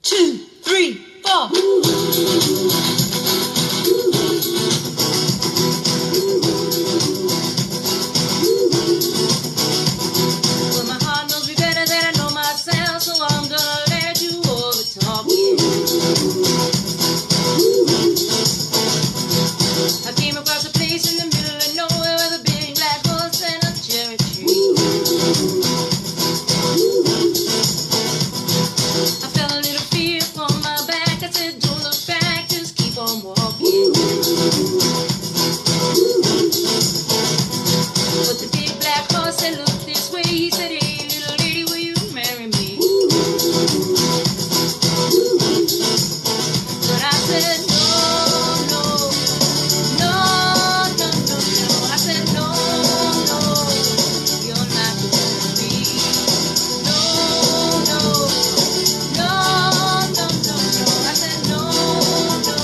2, 3, 4. Well, my heart knows me better than I know myself, so I'm gonna let you all the talking. I came across a place in the middle of nowhere with a big black horse and a cherry tree. I felt a little fear from my back. I said, don't look back, just keep on walking. But the big black horse said, look this way. He said, hey, little lady, will you marry me? But I said, no, no, no, no, no, no. I said, no, no, you're not the one for me. No, no, no, no, no, no. I said, no, no,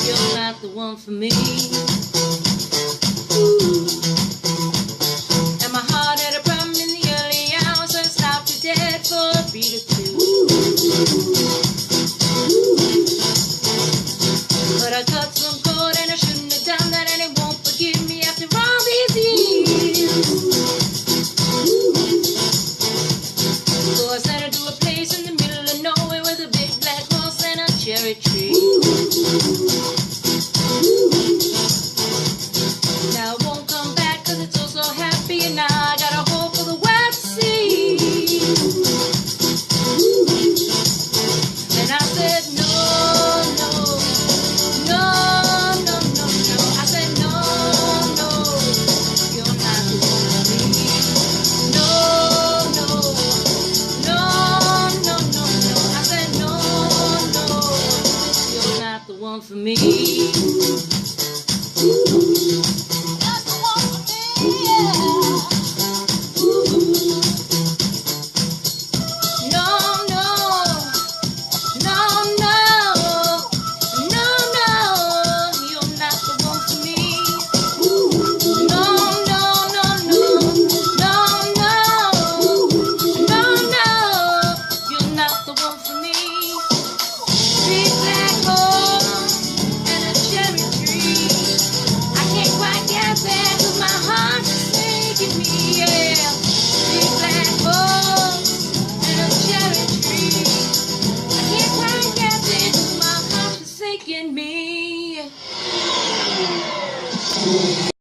you're not the one for me. And my heart had a problem in the early hours, so I stopped it dead for a beat or two. But I cut some cord and I shouldn't have done that, and it won't forgive me after all these years. So I sent her to a place in the middle of nowhere with a big black horse and a cherry tree. Now it won't come back 'cause it's all so happy, and now I got a hope for the world to see. And I said, no, no, no, no, no, no. I said, no, no, you're not the one for me. No, no, no, no, no, no. I said, no, no, you're not the one for me. Not the one for me, yeah. No, no, no, no, no, no, you're not the one for me. No, no, no, no, no, no, no, no, you're not the one for me. Big black horse and a cherry tree. I can't quite get there 'cause my heart is taking me, yeah. Big black horse and a cherry tree. I can't quite get there 'cause my heart is taking me.